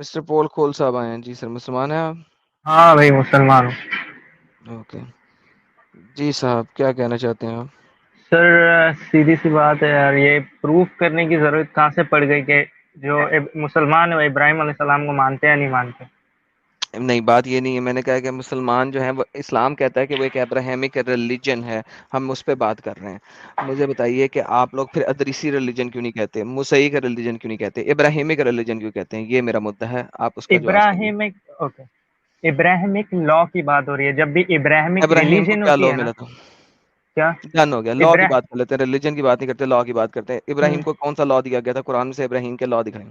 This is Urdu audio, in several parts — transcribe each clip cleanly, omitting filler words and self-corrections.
مسٹر پول کھول صاحب آئے ہیں جی سر، مسلمان ہیں آپ؟ ہاں بھائی مسلمان ہوں. اوکے جی صاحب، کیا کہنا چاہتے ہیں آپ؟ سر سیدھی سی بات ہے یار، یہ پروف کرنے کی ضرورت کہاں سے پڑ گئی کہ جو مسلمان ہیں وہ ابراہیم علیہ السلام کو مانتے ہیں یا نہیں مانتے؟ نہیں، بات یہ نہیں ہے. میں نے کہا کہ مسلمان جو ہیں وہ، اسلام کہتا ہے کہ وہ ایک ابراہیمک ریلیجن ہے، ہم اس پہ بات کر رہے ہیں. مجھے بتائیے کہ آپ لوگ پھر ادریسی ریلیجن کیوں نہیں کہتے، موسیئی کا ریلیجن کیوں نہیں کہتے، ابراہیمک ریلیجن کیوں کہتے ہیں؟ یہ میرا مدعا ہے، آپ اس کا جواب دیجیے. ابراہیمک اوکے، ابراہیمک لا کی بات ہو رہی ہے. جب بھی ابراہیمک ابراہیم کو ریلیجن کیا ہوتی لو ہے نا. ملا تھا؟ کیا ڈن ہو گیا. لا کی ابراہ بات کر لیتے ہیں، ریلیجن کی بات نہیں کرتے، لا کی بات کرتے ہیں. ابراہیم کو کون سا لا دیا گیا تھا قرآن میں سے؟ ابراہیم کے لا دکھائیں.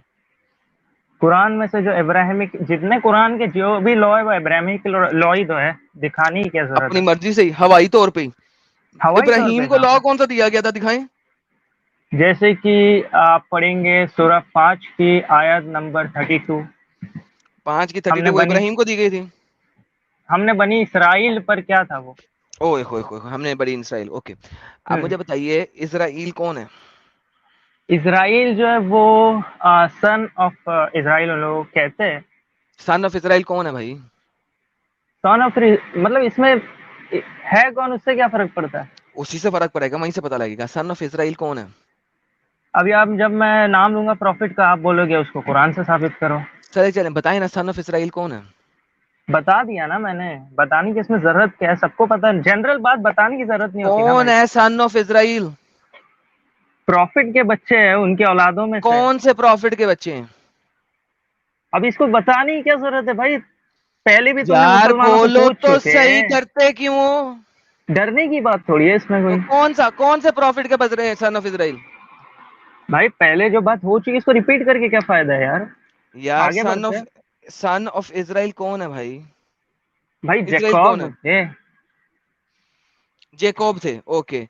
قرآن میں سے جو ابراہیمک جتنے قرآن کے جو بھی لا ہے وہ ابراہیمک لا ہی تو ہے، دکھانے کی کیا ضرورت اپنی ہے؟ مرضی سے ہی، ہوائی طور پہ ہی. ہوائی طور ابراہیم پہ کو کہاں لا پہ؟ کون سا دیا گیا تھا؟ دکھائیں. جیسے کہ آپ پڑھیں گے سورہ 5 کی آیت نمبر 32. 5 کی ہم 32 نے وہ ابراہیم کو دی گئی تھی. بنی اسرائیل پر کیا تھا وہ؟ اوئے ہوئے ہوئے، ہم نے بڑی اسرائیل. اوکے، اب مجھے بتائیے اسرائیل کون ہے؟ اسرائیل جو ہے وہ سن آف اسرائیل ان لوگ کہتے ہیں. سن آف اسرائیل کون ہے بھائی؟ سن آف مطلب اس میں ہے کون، اس سے کیا فرق پڑتا ہے؟ اسی سے فرق پڑے گا، وہیں سے پتہ لگے گا. سن آف اسرائیل کون ہے؟ ابھی آپ جب میں نام لوں گا پروفٹ کا، آپ بولو گے اس کو قرآن سے ثابت کرو. چلے چلیں بتائیں نا، سن آف اسرائیل کون ہے؟ بتا دیا نا میں نے، بتانے کی اس میں ضرورت کیا ہے؟ سب کو پتا ہے، جنرل بات بتانے کی ضرورت نہیں ہوتی نا کون بھائی. ہے سن آف اسرائیل؟ پروفٹ کے بچے ہیں، ان کے اولادوں میں سے. کون سے پروفٹ کے بچے ہیں؟ اب اس کو بتانے کی کیا ضرورت ہے بھائی؟ پہلے بھی تم نے یار مسلمانوں سے بولو پوچھ تو چکے صحیح، ہیں. ڈرتے کیوں؟ ڈرنے کی بات تھوڑی ہے اس میں تو کوئی. کون سے پروفٹ کے بچ رہے ہیں سن آف اسرائیل؟ بھائی پہلے جو بات ہو چکی اس کو ریپیٹ کر کے کیا فائدہ ہے یار؟ یار آگے بڑھتے ہیں. سن آف اسرائیل کون ہے بھائی؟ بھائی اسرائیل کون جیکوب ہے؟ تھے. جیکوب تھے. اوکے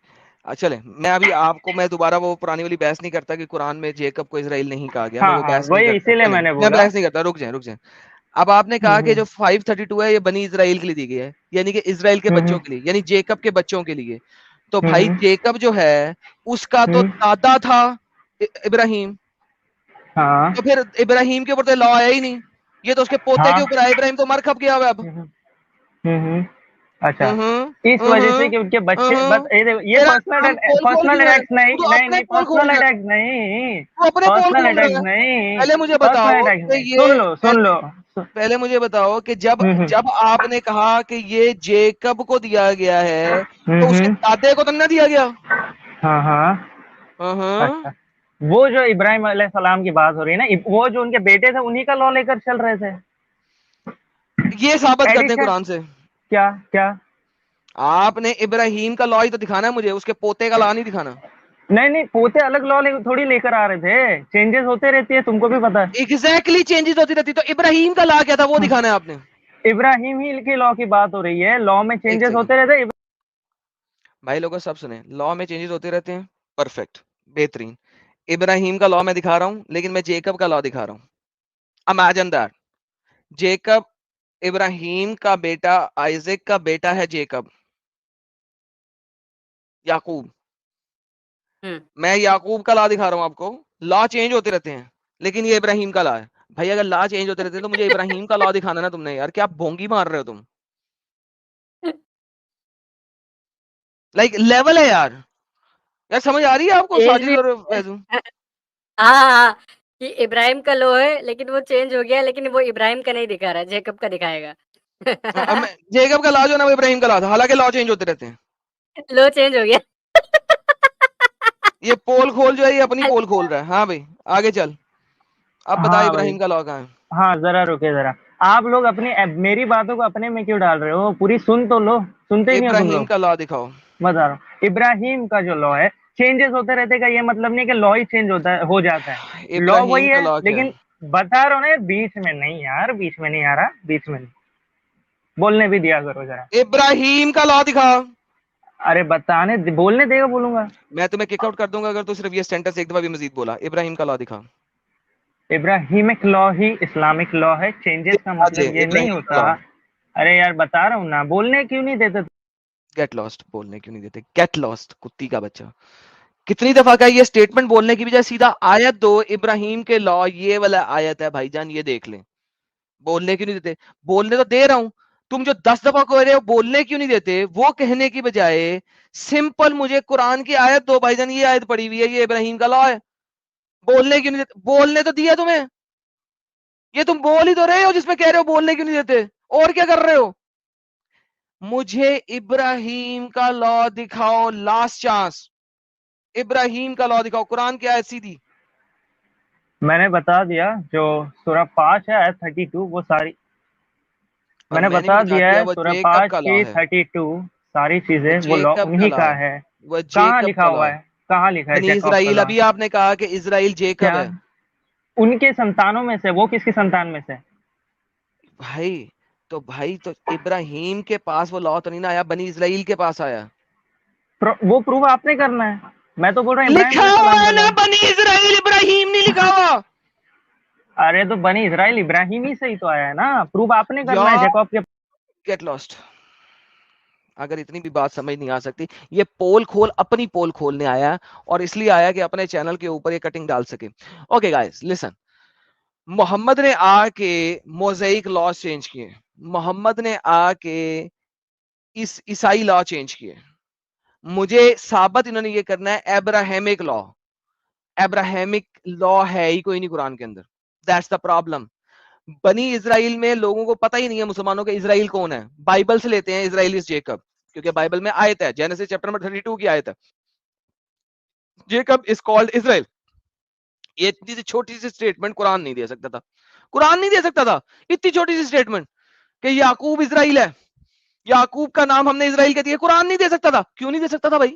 چلیں، میں ابھی آپ کو، میں دوبارہ وہ پرانی والی بحث نہیں کرتا کہ قرآن میں جیکب کو اسرائیل نہیں کہا گیا. میں ہاں وہ ہاں بحث نہیں وہی کرتا. اسی لیے چلیں میں نے میں بولا. بحث نہیں کرتا، رک جائیں. اب آپ نے کہا کہ جو 532 ہے یہ بنی اسرائیل کے لیے دی گئی ہے، یعنی کہ اسرائیل کے بچوں کے لیے، یعنی جیکب کے بچوں کے لیے. تو بھائی جیکب جو ہے اس کا تو دادا تھا ابراہیم، ہاں تو پھر ابراہیم کے اوپر تو لا آیا ہی نہیں، یہ تو اس کے پوتے ہاں. کے اوپر آیا. ابراہیم تو مر کھپ گیا ہوا اب. اچھا، ہوں اس وجہ سے کہ ان کے بچے ہوں یہ تیرا پرسنل کام پول کھول پرسنل کی ہے، اٹیکس نہیں تو نہیں اپنے نہیں پول کھول پرسنل رہا ہے، اٹیکس نہیں. تو اپنے پول پرسنل کھول رہا اٹیکس ہے. نہیں. پہلے مجھے پرسنل بتاؤ اٹیکس کہ نہیں. یہ سن لو. پہلے مجھے بتاؤ کہ جب آپ نے کہا کہ یہ جیکب کو دیا گیا ہے تو اس کے دادے کو تو نہ دیا گیا؟ ہاں ہاں. ہاں اچھا، وہ جو ابراہیم علیہ السلام کی بات ہو رہی ہے نا، وہ جو ان کے بیٹے تھے انہی کا لا لے کر چل رہے تھے. یہ ثابت کرتے ہیں ایڈیشن قرآن سے. کیا کیا؟ آپ نے ابراہیم کا لا ہی تو دکھانا ہے مجھے، اس کے پوتے کا لا نہیں دکھانا. نہیں پوتے الگ لا تھوڑی لے کر آ رہے تھے، چینجز ہوتے رہتی ہے، تم کو بھی پتا ہے. ایگزیکٹلی چینجز ہوتی رہتی. تو ابراہیم کا لا کیا تھا وہ دکھانا ہے آپ نے. ابراہیم ہی کی لا کی بات ہو رہی ہے، لا میں ایک چینجز سیکنڈ ہوتے رہتے. بھائی لوگوں سب سنیں، لا میں چینجز ہوتے رہتے ہیں. پرفیکٹ، بہترین. ابراہیم کا لا میں دکھا رہا ہوں، لیکن میں جیکب کا لا دکھا رہا ہوں. امیجن دیٹ جیکب ابراہیم کا بیٹا، آئزک کا بیٹا ہے جیکب، یعقوب. میں یعقوب کا لا دکھا رہا ہوں آپ کو. لا چینج ہوتے رہتے ہیں، لیکن یہ ابراہیم کا لا ہے. بھائی اگر لا چینج ہوتے رہتے ہیں تو مجھے ابراہیم کا لا دکھانا نا تم نے. یار کیا بھونگی مار رہے ہو تم؟ لائک لیول ہے یار. یار سمجھ آ رہی ہے آپ کو چینج ساجد بھی اور فیضو؟ ہاں کہ ابراہیم کا لو ہے لیکن وہ چینج ہو گیا، لیکن وہ ابراہیم کا نہیں دکھا رہا ہے، جیکب کا دکھائے گا. جیکب کا لا جو نا وہ ابراہیم کا لا تھا، حالانکہ لا چینج ہوتے رہتے ہیں. لو چینج ہو گیا. یہ پول کھول جو ہے یہ اپنی پول کھول رہا ہے. ہاں بھائی آگے چل، اب بتا ہاں بھائی، ابراہیم کا لا کہاں ہے. ہاں ذرا رکے ذرا. آپ لوگ اپنی میری باتوں کو اپنے میں کیوں ڈال رہے ہو؟ پوری سن تو لو. سنتے ہی نہیں ہو تم ابراہیم لوگ. کا لا دکھاؤ. بتا رہا ہوں ابراہیم کا جو لا ہے چینجز ہوتے رہتے کا یہ مطلب نہیں کہ لا ہی چینج ہو جاتا ہے. لا ابراہیم وہی کا ہے، لا کیا لیکن بتا رہا ہوں نا بیچ میں نہیں یار، بیچ میں نہیں آ رہا، بیچ میں نہیں. بولنے بھی دیا کرو ذرا. ہے؟ ابراہیم کا لا دکھا. ارے بتانے بولنے دے گا، بولوں گا. میں تمہیں کک آؤٹ کر دوں گا اگر تو صرف یہ سینٹنس ایک دفعہ بھی مزید بولا. ابراہیم کا لا دکھا. ابراہیمک لا ہی اسلامک لا ہے، چینجز کا دے مطلب یہ نہیں ابراہیم کا ہوتا. لا. ارے یار بتا رہا ہوں نا، بولنے کیوں نہیں دیتے؟ Get lost. بولنے کیوں نہیں دیتے؟ گیٹ لاسٹ کتی کا بچہ. کتنی دفعہ کا یہ سٹیٹمنٹ بولنے کی بجائے سیدھا آیت دو. ابراہیم کے لا یہ والا آیت ہے بھائی جان، یہ دیکھ لیں. بولنے کیوں نہیں دیتے؟ بولنے تو دے رہا ہوں، تم جو 10 دفعہ کہہ رہے ہو بولنے کیوں نہیں دیتے، وہ کہنے کی بجائے سمپل مجھے قرآن کی آیت دو بھائی جان، یہ آیت پڑھی ہوئی ہے، یہ ابراہیم کا لا ہے، بولنے کیوں نہیں دیتے؟ بولنے تو دیا تمہیں، یہ تم بول ہی تو رہے ہو جس میں کہہ رہے ہو بولنے کیوں نہیں دیتے، اور کیا کر رہے ہو؟ مجھے ابراہیم کا لا دکھاؤ، لاسٹ چانس، ابراہیم کا لا دکھاؤ، قرآن کی آیت سیدھی. میں نے بتا دیا، جو سورہ 5 ہے آیت 32 وہ ساری اور میں نے میں نے بھی بتا بتا دیا دیا ہے، وہ سورہ جیکب 5 کا لا کی ہے، 32 ساری وہ چیزیں وہ لا جیکب کا انہی لا کا ہے، ہے. وہ کہاں جیکب لکھا کا لا ہوا ہے. ہے؟ کہاں لکھا ہے بنی جیکب کا اسرائیل، لا؟ ابھی آپ نے کہا کہ اسرائیل جیکب کیا ہے. ان کے سنتانوں میں سے؟ وہ کس کی سنتان میں سے؟ بھائی تو ابراہیم کے پاس وہ لا تو نہیں نا آیا، بنی اسرائیل کے پاس آیا. وہ پروف آپ نے کرنا ہے. میں تو بول رہا ہوں ابراہیم لکھا علیہ ہوا السلام ہے کا لا. نا بنی اسرائیل، ابراہیم نہیں لکھا ہوا. ارے تو بنی اسرائیل ابراہیم ہی سے ہی تو آیا ہے نا، پروف آپ نے کرنا ہے یا جیکب کے. Get lost. اگر اتنی بھی بات سمجھ نہیں آ سکتی، یہ پول کھول، اپنی پول کھولنے آیا، اور اس لیے آیا کہ اپنے چینل کے اوپر یہ کٹنگ ڈال سکے. اوکے گائز لسن، محمد نے آ کے موزیک لا چینج کیے، محمد نے آ کے عیسائی لا چینج کیے. مجھے ثابت انہوں نے یہ کرنا ہے ابراہیمک لا. ابراہیمک لا ہے ہی کوئی نہیں قرآن کے اندر. That's the problem. بنی اسرائیل میں لوگوں کو پتہ ہی نہیں ہے مسلمانوں کے اسرائیل کون ہے. بائبل سے لیتے ہیں اسرائیل از جیکب، کیونکہ بائبل میں آیت ہے، جینیسس چیپٹر نمبر 32 کی آیت ہے، جیکب از کالڈ اسرائیل. یہ اتنی سی چھوٹی سی سٹیٹمنٹ قرآن نہیں دے سکتا تھا، قرآن نہیں دے سکتا تھا اتنی چھوٹی سی سٹیٹمنٹ کہ یعقوب اسرائیل ہے، یعقوب کا نام ہم نے اسرائیل کے دیا. قرآن نہیں دے سکتا تھا. کیوں نہیں دے سکتا تھا بھائی؟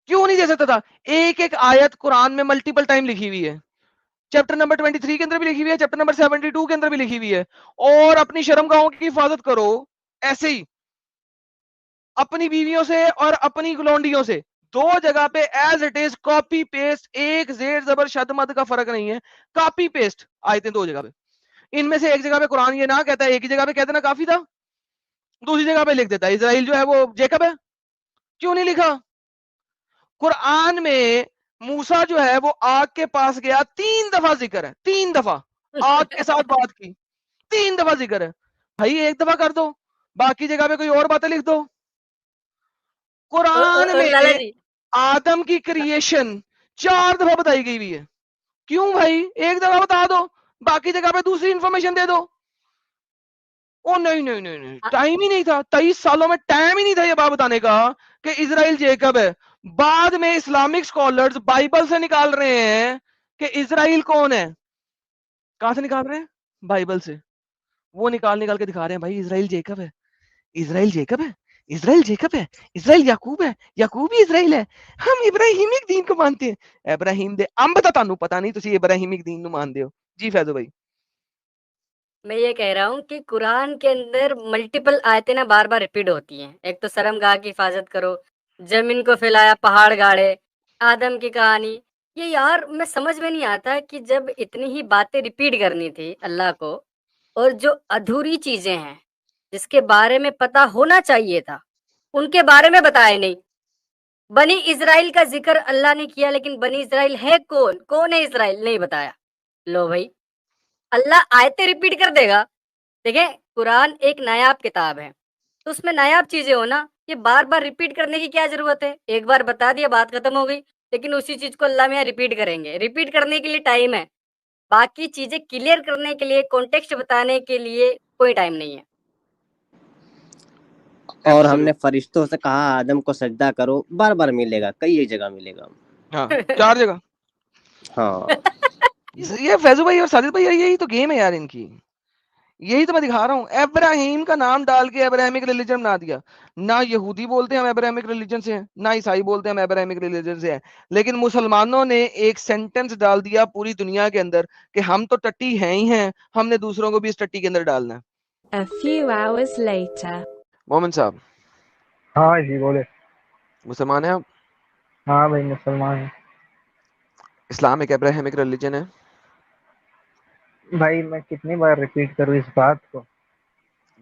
کیوں نہیں دے سکتا تھا؟ ایک ایک آیت قرآن میں ملٹیپل ٹائم لکھی ہوئی ہے، چیپٹر نمبر 23 کے اندر بھی لکھی ہوئی ہے، چیپٹر نمبر 72 کے اندر بھی لکھی ہوئی ہے. اور اپنی شرم گاہوں کی حفاظت کرو ایسے ہی، اپنی بیویوں سے اور اپنی گلونڈیوں سے. دو جگہ پہ as it is copy paste, ایک زیر زبر شد مد کا فرق نہیں ہے، کاپی پیسٹ آیتیں دو جگہ پہ. ان میں سے ایک جگہ پہ قرآن یہ نہ کہتا ہے، ایک ہی جگہ پہ کہتے نا کافی تھا، دوسری جگہ پہ لکھ دیتا ہے اسرائیل جو ہے وہ جیکب ہے. کیوں نہیں لکھا؟ قرآن میں موسیٰ جو ہے وہ آگ کے پاس گیا، 3 دفعہ ذکر ہے، 3 دفعہ آگ کے ساتھ بات کی، 3 دفعہ ذکر ہے. بھائی ایک دفعہ کر دو، باقی جگہ پہ کوئی اور باتیں لکھ دو. قرآن اور میں لالا جی، آدم کی کریشن 4 دفعہ بتائی گئی ہوئی ہے. کیوں بھائی؟ ایک دفعہ بتا دو، باقی جگہ پہ دوسری انفارمیشن دے دو. او نہیں نہیں نہیں نہیں، ٹائم ہی نہیں تھا، 23 سالوں میں ٹائم ہی نہیں تھا یہ بات بتانے کا کہ اسرائیل جیکب ہے. بعد میں اسلامک سکولرز بائبل سے نکال رہے ہیں کہ اسرائیل کون ہے. کہاں سے نکال رہے ہیں؟ بائبل سے. وہ نکال کے دکھا رہے ہیں بھائی اسرائیل جیکب ہے، اسرائیل جیکب ہے، اسرائیل جیکب ہے، اسرائیل یعقوب ہے، یعقوب ہی اسرائیل ہے. ہم ابراہیمک دین کو مانتے ہیں. ابراہیم دے انب تا تانوں پتہ نہیں تسی ابراہیمک دین نو مانتے ہو. جی فیضو بھائی. میں یہ کہہ رہا ہوں کہ قرآن کے اندر ملٹیپل آیتیں نا بار بار ریپیٹ ہوتی ہیں. ایک تو شرم گاہ کی حفاظت کرو، زمین کو پھیلایا پہاڑ گاڑے، آدم کی کہانی. یہ یار میں سمجھ میں نہیں آتا کہ جب اتنی ہی باتیں ریپیٹ کرنی تھی اللہ کو، اور جو ادھوری چیزیں ہیں جس کے بارے میں پتا ہونا چاہیے تھا ان کے بارے میں بتائے نہیں. بنی اسرائیل کا ذکر اللہ نے کیا، لیکن بنی اسرائیل ہے کون؟ کون ہے اسرائیل؟ نہیں بتایا. لو بھائی، اللہ آیتیں ریپیٹ کر دے گا. دیکھیں قرآن ایک نایاب کتاب ہے، تو اس میں نایاب چیزیں ہو نا، یہ بار بار ریپیٹ کرنے کی کیا ضرورت ہے؟ ایک بار بتا دیا بات ختم ہو گئی. لیکن اسی چیز کو اللہ میں ریپیٹ کریں گے. ریپیٹ کرنے کے لیے ٹائم ہے، باقی چیزیں کلیئر کرنے کے لیے، کانٹیکسٹ بتانے کے لیے کوئی ٹائم نہیں ہے. اور ہم نے فرشتوں سے کہا آدم کو سجدہ کرو، بار بار ملے گا، کئی ایک جگہ ملے گا. ہاں 4 جگہ. ہاں یہ فیضو بھائی اور ساجد بھائی یہی تو گیم ہے یار ان کی. یہی تو میں دکھا رہا ہوں. ابراہیم کا نام ڈال کے ابراہیمک ریلیجن بنا دیا. نہ یہودی بولتے ہیں ہم ابراہیمک ریلیجن سے ہیں، نہ عیسائی بولتے ہیں ہم ابراہیمک ریلیجن سے ہیں. لیکن مسلمانوں نے ایک سینٹنس ڈال دیا پوری دنیا کے اندر کہ ہم تو ٹٹی ہیں ہی ہیں، ہم نے دوسروں کو بھی اس ٹٹی کے اندر ڈالنا ہے. A few hours later. مومن صاحب ہاں جی بولے. مسلمان ہیں آپ؟ ہاں بھائی مسلمان ہیں. اسلام ایک ابراہیمک ریلیجن ہے. بھائی میں کتنی بار ریپیٹ کروں اس بات کو؟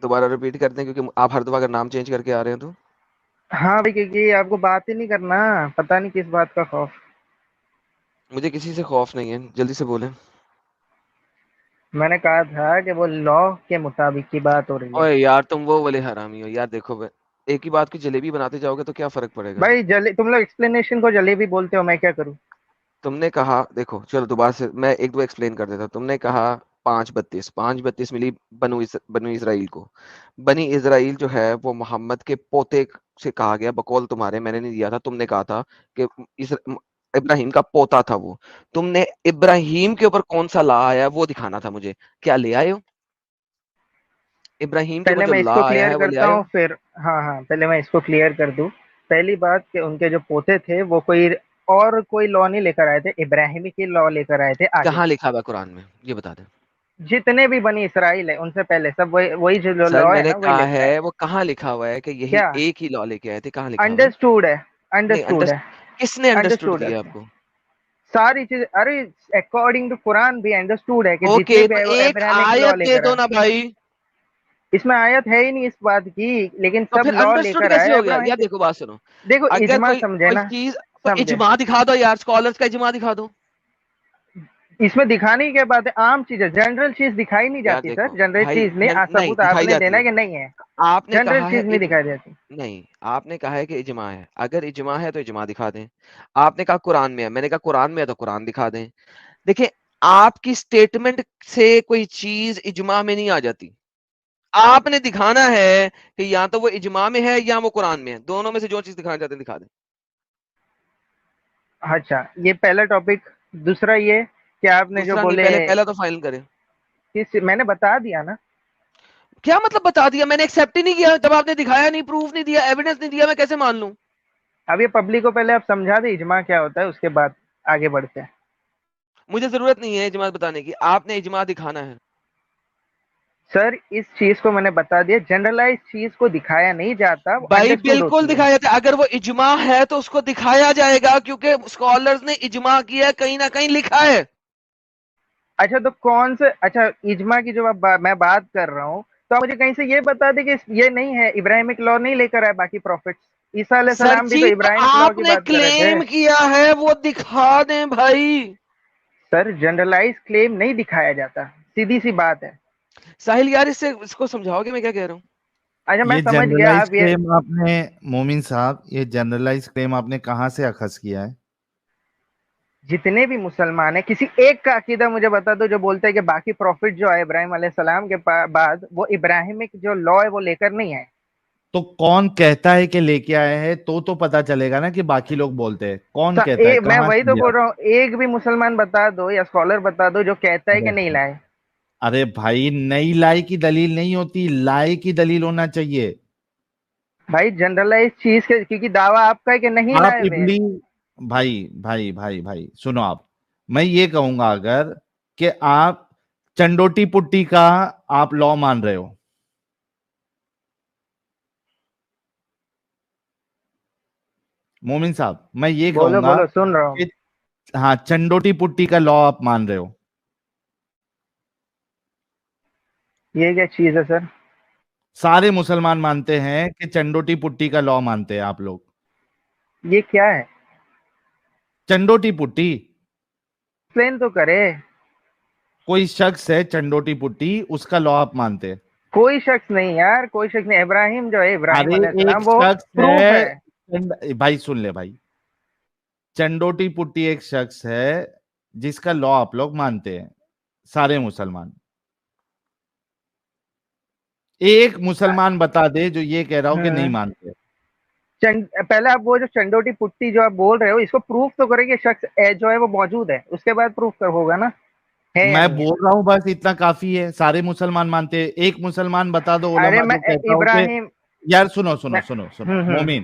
دوبارہ ریپیٹ کرتے ہیں کیونکہ آپ ہر دفعہ اگر نام چینج کر کے آ رہے ہیں تو. ہاں بھائی کیونکہ آپ کو بات ہی نہیں کرنا، پتہ نہیں کس بات کا خوف. مجھے کسی سے خوف نہیں ہے، جلدی سے بولیں. میں نے کہا تھا کہ وہ لا کے مطابق کی بات ہو رہی ہے. اوے یار تم وہ والے حرامی ہو یار. دیکھو ایک ہی بات کی جلیبی بناتے جاؤ گے تو کیا فرق پڑے گا؟ بھائی تم لوگ ایکسپلینیشن کو جلیبی بولتے ہو, میں کیا کروں؟ تم نے کہا دیکھو چلو دوبارہ سے میں ایک دو ایکسپلین کر دیتا. تم نے کہا 5:32 ملی بنو اسرائیل کو. بنی اسرائیل جو ہے وہ محمد کے پوتے سے کہا گیا بقول تمہارے, میں نے نہیں دیا تھا, تم نے کہا تھا کہ ابراہیم کا پوتا تھا وہ. تم نے ابراہیم کے اوپر کون سا لا آیا وہ دکھانا تھا مجھے, کیا لے آئے ہو؟ ابراہیم کے اوپر پہلے جو میں اس لا کو آیا کلیئر ہے وہ لے کرتا آئے ہو؟ ہوں پھر. ہاں پہلے میں اس کو کلیئر کر دوں. پہلی بات کہ ان کے جو پوتے تھے وہ کوئی لا نہیں لے کر آئے تھے, ابراہیمی کی لا لے کر آئے تھے آگے. کہاں لکھا ہوا قرآن میں یہ بتا دیں جتنے بھی بنی اسرائیل ہے ان سے پہلے سب وہی جو سر. لا میں ہے نے نا وہی لے کہا کر آئے. ہے وہ کہاں لکھا ہوا ہے کہ یہی کیا ایک ہی لا لے کے آئے تھے؟ کہاں لکھا ہوا ہے؟ انڈرسٹوڈ ہے, نہیں انڈرسٹوڈ ہے, کس نے انڈرسٹوڈ انڈرسٹوڈ ہے کیا آپ کو؟ ساری چیز. ارے اکارڈنگ ٹو قرآن بھی انڈرسٹوڈ ہے کہ اوکے جتنے تو بھی ایک ابراہیمک لا آیت لے دے کر دو آئے. نا بھائی. اس میں آیت ہے ہی نہیں اس بات کی, لیکن تو سب پھر لا لے انڈرسٹوڈ کر کیسے آئے ہو گیا ابراہیم یار؟ سے. دیکھو بات سنو, دیکھو اگر اجماع کوئی سمجھے کوئی نا, چیز تو سمجھے. اجماع دکھا دو یار, اسکالرز کا اجماع دکھا دو. اس میں دکھانے کی کیا بات ہے, عام چیز ہے, جنرل چیز دکھائی نہیں یار جاتی سر. دیکھو جنرل بھائی چیز نہیں, نہیں ثبوت آپ دکھائی نے جاتی دینا ہے. ہے کہ نہیں ہے. آپ نے جنرل کہا ہے چیز نہیں دکھائی جاتی. نہیں آپ نے کہا ہے کہ اجماع ہے. اگر اجماع ہے تو اجماع دکھا دیں. آپ نے کہا قرآن میں ہے, میں نے کہا قرآن میں ہے تو قرآن دکھا دیں. دیکھیں آپ کی سٹیٹمنٹ سے کوئی چیز اجماع میں نہیں آ جاتی. آپ نے دکھانا ہے کہ یا تو وہ اجماع میں ہے یا وہ قرآن میں ہے, دونوں میں سے جو چیز دکھانا چاہتے ہیں دکھا دیں. اچھا یہ پہلا ٹاپک. دوسرا یہ کہ آپ نے جو دوسرا نہیں, بولے, پہلا تو فائنل کریں. میں نے بتا دیا نا. کیا مطلب بتا دیا؟ میں نے ایکسپٹ ہی نہیں کیا جب آپ نے دکھایا نہیں, پروف نہیں دیا, ایویڈنس نہیں دیا, میں کیسے مان لوں؟ اب یہ پبلک کو پہلے آپ سمجھا دیں اجماع کیا ہوتا ہے, اس کے بعد آگے بڑھتے ہیں. مجھے ضرورت نہیں ہے اجماع بتانے کی, آپ نے اجماع دکھانا ہے. سر اس چیز کو میں نے بتا دیا, جنرلائز چیز کو دکھایا نہیں جاتا, وہ بھائی انڈرسٹوڈ بالکل ہوتی ہے. دکھایا جاتا ہے. اگر وہ اجماع ہے تو اس کو دکھایا جائے گا, کیونکہ اسکالرز نے اجماع کیا ہے, کہیں نہ کہیں لکھا ہے. اچھا تو کون سے, اچھا اجماع کی جو میں بات کر رہا ہوں, تو آپ مجھے کہیں سے یہ بتا دیں کہ یہ نہیں ہے, ابراہیمک لا نہیں لے کر آئے باقی پروفٹس. عیسیٰ علیہ سر السلام بھی تو جی تو ابراہیمک لا آپ کی نے بات کر رہے تھے. کلیم کیا ہے وہ دکھا دیں بھائی. سر جنرلائز کلیم نہیں دکھایا جاتا, سیدھی سی بات ہے. ساحل یار اس کو سمجھاؤ گے میں کیا کہہ رہا ہوں؟ اچھا میں یہ سمجھ گیا جنرلائز آپ یہ. کلیم آپ نے مومن صاحب, یہ جنرلائز کلیم آپ نے کہاں سے اخذ کیا ہے؟ جتنے بھی مسلمان ہیں, کسی ایک کا عقیدہ مجھے بتا دو جو بولتے ہیں کہ باقی پروفٹ جو ہے ابراہیم علیہ السلام کے بعد وہ ابراہیمک جو لا ہے وہ لے کر نہیں ہے. تو کون کہتا ہے کہ لے کے آئے ہیں؟ تو پتا چلے گا نا کہ باقی لوگ بولتے ہیں. کون کہتا ہے, میں کہاں وہی سے تو لیا؟ بول رہا ہوں, ایک بھی مسلمان بتا دو یا اسکالر بتا دو جو کہتا ہے کہ نہیں لائے. ارے بھائی نئی لائے کی دلیل نہیں ہوتی, لائے کی دلیل ہونا چاہیے. بھائی جنرلائز چیز کے, کیونکہ دعویٰ آپ کا ہے کہ نہیں آپ لائے ہوئے. ابلی بھائی سنو, آپ میں یہ کہوں گا اگر کہ آپ چنڈوٹی پٹی کا آپ لا مان رہے ہو, مومن صاحب میں یہ کہوں گا بولو سن رہا ہوں. کہ ہاں چنڈوٹی پٹی کا لا آپ مان رہے ہو. یہ کیا چیز ہے سر؟ سارے مسلمان مانتے ہیں کہ چنڈوٹی پٹی کا لا مانتے ہیں آپ لوگ. یہ کیا ہے؟ چنڈوٹی پٹی ایکسپلین تو کرے. کوئی شخص ہے چنڈوٹی پٹی, اس کا لا آپ مانتے ہیں. کوئی شخص نہیں یار, کوئی شخص نہیں. ابراہیم جو ہے, ابراہیم ارے علیہ ایک السلام, وہ شخص پروف ہے. بھائی سن لے بھائی, چنڈوٹی پٹی ایک شخص ہے جس کا لا آپ لوگ مانتے ہیں, سارے مسلمان. ایک مسلمان بتا دے جو یہ کہہ رہا ہو کہ نہیں مانتے. پہلے آپ وہ جو چنڈوٹی پٹی جو آپ بول رہے ہو, اس کو پروف تو کرے کہ شخص جو ہے وہ موجود ہے, اس کے بعد پروف ہوگا نا ہے یا میں نہیں ہے. بول رہا ہوں بس اتنا کافی ہے, سارے مسلمان مانتے ہیں. ایک مسلمان بتا دو ارے علماء میں جو کہتا ہو کہ ابراہیم یار سنو میں مومن,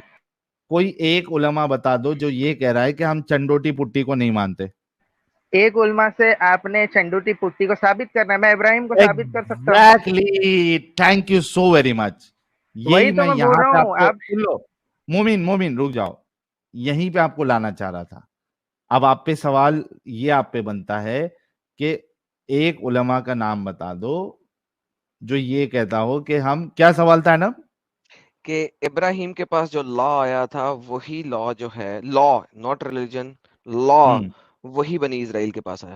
کوئی ایک علماء بتا دو جو یہ کہہ رہا ہے کہ ہم چنڈوٹی پٹی کو نہیں مانتے. ایک علماء سے آپ نے چنڈوٹی پٹی کو ثابت کرنا ہے, میں ابراہیم کو ثابت کر سکتا ہوں. Exactly, thank you so very much. یہی وہی تو میں میں بول یہاں رہا پہ آپ ہوں. کو, آپ سن لو مومن رک جاؤ, یہیں پہ آپ کو لانا چاہ رہا تھا. اب آپ پہ سوال یہ آپ پہ بنتا ہے کہ ایک علماء کا نام بتا دو جو یہ کہتا ہو کہ ہم, کیا سوال تھا نا, کہ ابراہیم کے پاس جو لا آیا تھا وہی لا جو ہے, لا ناٹ ریلیجن, لا ہوں وہی بنی اسرائیل کے پاس آیا.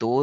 2